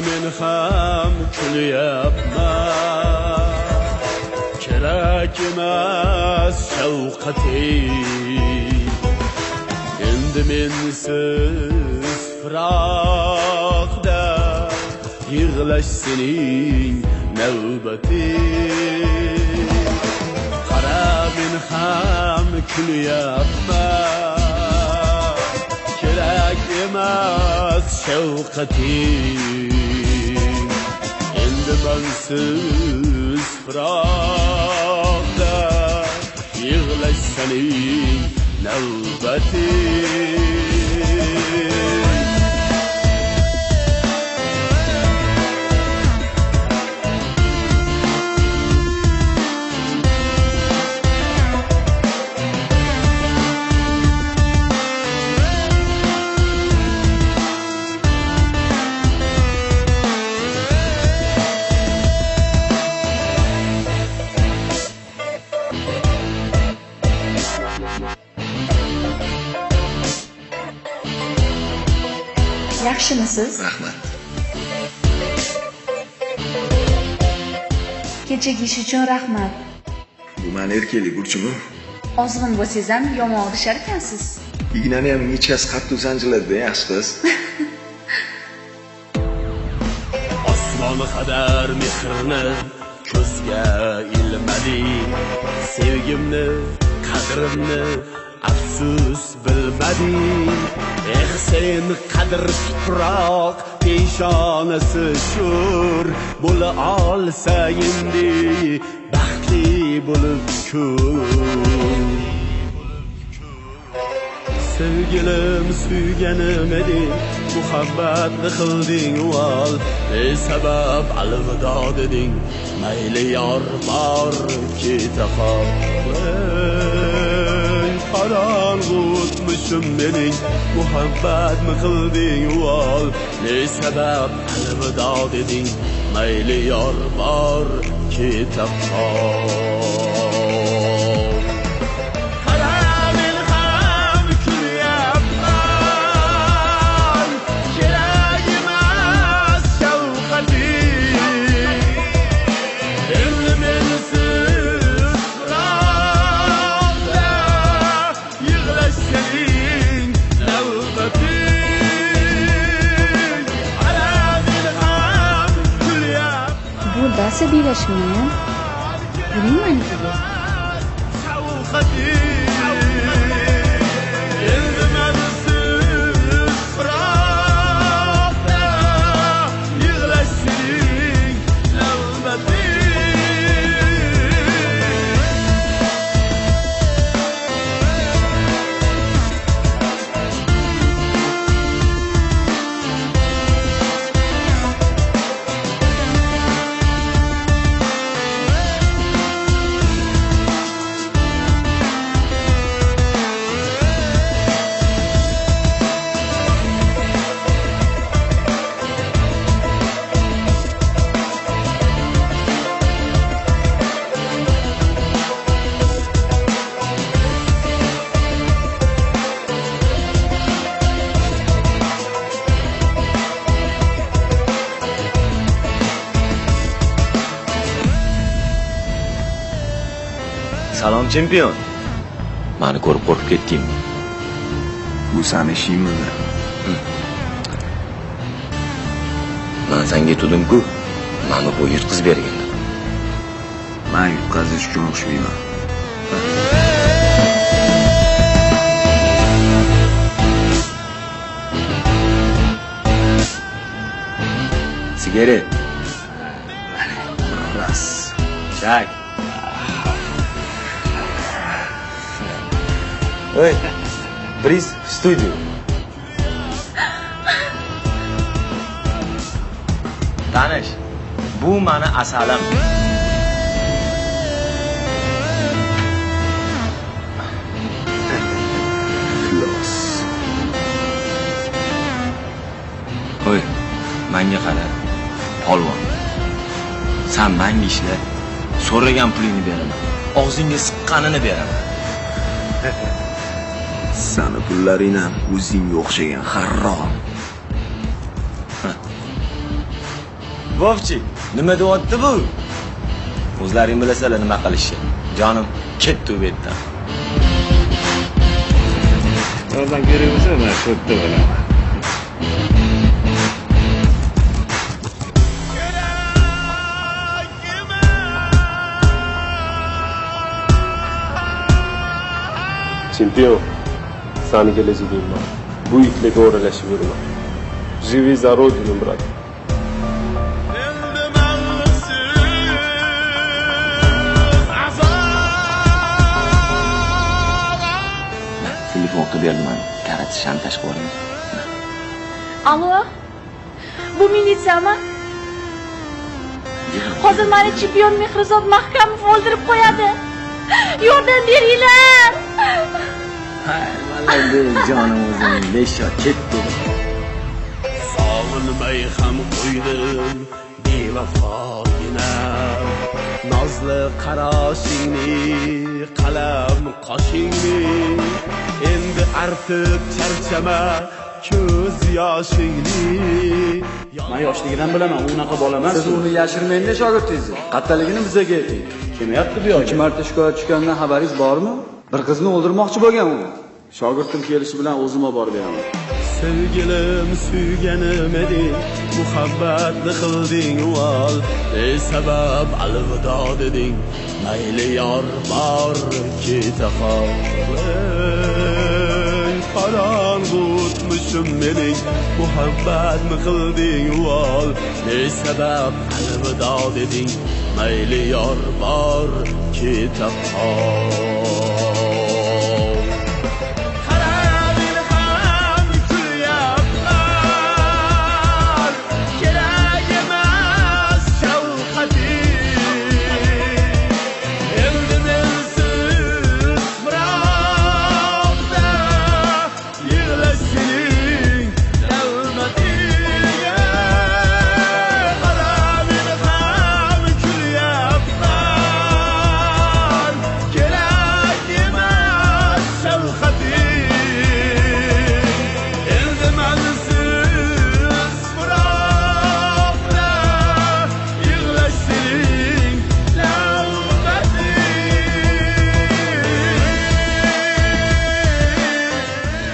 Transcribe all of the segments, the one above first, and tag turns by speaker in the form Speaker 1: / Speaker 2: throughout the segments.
Speaker 1: men ham kulyapman. Kerak emas shavqating, endi mensiz firoqda yig'lash sening navbating. Qara men ham kulyapman, kerak emas shavqating, endi mensiz firoqda yig'lash sening navbating.
Speaker 2: Yaxshimisiz?
Speaker 3: Rahmat.
Speaker 2: Kechagi ish uchun rahmat.
Speaker 3: Bu meni erkaklik burchimi?
Speaker 2: Ozg'in bo'lsangiz ham yomon o'rishar ekansiz.
Speaker 3: Ignani ham nechasi qattiq zanjirlarda yaxshi qiz.
Speaker 1: Osmon qadar mehrni ko'zga ilmading, sevgimni, qadrimni afsus bilmading. Sen qadr tuproq peshonasi sho'r bo'la olsa endi baxtli bo'lib ko'r. Sevgilim suyganim eding, muhabbatni qilding val, sabab alvido deding, mayli yor bor keta qol. Qorong'u o'tmishim mening, muhabbatni qilding val, sabab alvido deding, mayli yor bor keta qol.
Speaker 2: Dasa birleşmeyen, bilin mi anne?
Speaker 4: Salom chempion. Meni ko'rib qo'rqib ketdingmi?
Speaker 3: Bu seni ishingmi?
Speaker 4: Men senga aytdim-ku, meni bu yutqizib bergan.
Speaker 3: Men yutqazish uchun o'xshayman.
Speaker 4: Sigaret.
Speaker 3: Ras.
Speaker 4: Çak. Oy, Briz studio. Tanish, bu meni asalim.
Speaker 3: Xlos.
Speaker 4: Oy, menga qara, polvon. Sen menga ishla, so'ragan pulingni beraman. Og'zingga siqqanini beraman.
Speaker 3: Seni pullaring ham o'zingga o'xshagan harrom.
Speaker 4: Vovchi, nima deyapti bu? O'zlaring bilasizlar nima qilishni. Jonim, ketdi u yerdan.
Speaker 5: Oradan ko'ryapsan, men shu yerda bo'laman.
Speaker 6: Chempion, sani kelajagingman. Bu itlarga o'ralashib yurma. Живи за родину, брат.
Speaker 4: Telefon qilib berdim, karate shantaj qilaman.
Speaker 7: Alo? Bu militsiyami? Hozir meni chempion Mehrizod Mahkamov o'ldirib qo'yadi. Yordam beringlar.
Speaker 4: Hay, vallahi jonim o'zim beshot ketdi.
Speaker 1: Sog'inmay ham qo'ydim bevafogina, nozli qarashingni, qalam qoshingni, endi artib charchama ko'z yoshingni.
Speaker 8: Men yoshligidan bilaman, u unaqa bola emas. Siz uni yashirmaydi shogirdingizni. Qattaligini bizga ayting. Kemayapti bu yoqqa. 2 marta shikoyat tushganidan xabaringiz bormi? Bir qizni o'ldirmoqchi bo'lgan u. Shogirdim kelishi bilan o'zim olib borib beraman.
Speaker 1: Sevgilim suyganim eding, muhabbatni qilding val, sabab alvido deding, mayli yor bor keta qol. Qorong'u o'tmishim mening, muhabbatni qilding val, sabab alvido deding, mayli yor bor keta qol.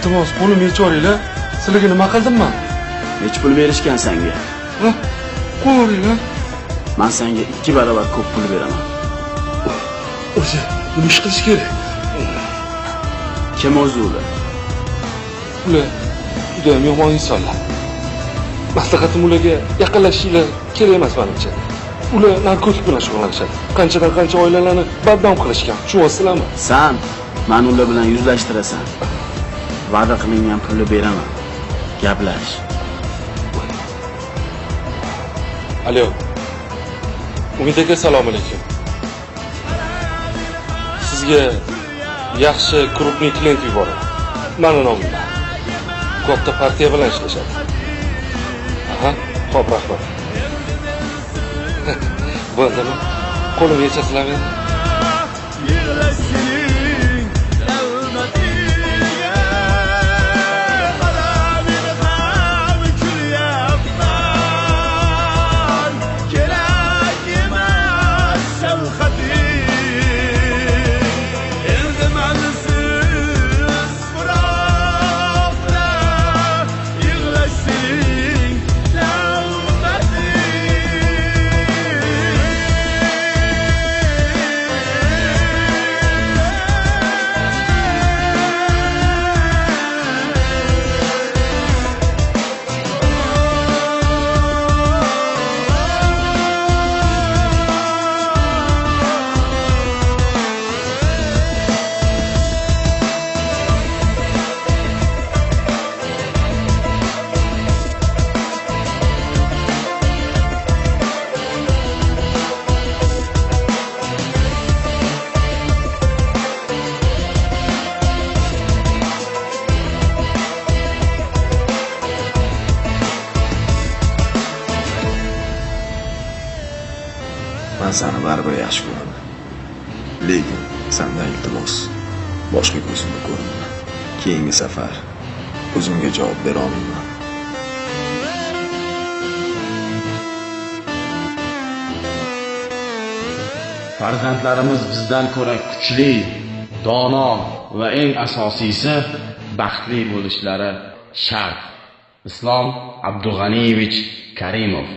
Speaker 6: Iltimos, pulimni yechib yuboringlar. Sizlarga nima qildim men?
Speaker 8: Nech pul berishgan senga?
Speaker 6: Ha? Qo'yinglar.
Speaker 8: Men senga 2 barobar ko'p pul beraman.
Speaker 6: O'zi, nima ish qilish kerak?
Speaker 8: Kim o'zi ular?
Speaker 6: Ular juda yomon insonlar. Maslahatim ularga yaqinlashishinglar kerak emas menimcha. Ular narkotik bilan shug'ullanishadi. Qanchadan qancha oilalarni badnom qilishgan. Tushunyapsizlarmi?
Speaker 8: Sen men ular bilan yuzlashtirasan. Va'da qilingan pulni beraman. Gaplash.
Speaker 6: Alo. Umid aka, assalomu alaykum. Sizga yaxshi krupniy klient yuboraman. Meni nomimdan. Katta partiya bilan ishlashadi. Aha, xo'p, rahmat. Bo'ldimi? Qo'lim yechasizlarmi?
Speaker 3: Men seni baribir yaxshi ko'raman. Lekin sendan iltimos, boshqa ko'zimda ko'rinma. Keyingi safar o'zimga javob bera olmayman.
Speaker 9: farzandlarimiz bizdan ko'ra kuchli, dono va eng asosiysi baxtli bo'lishlari shart. Islom Abdug'aniyevich Karimov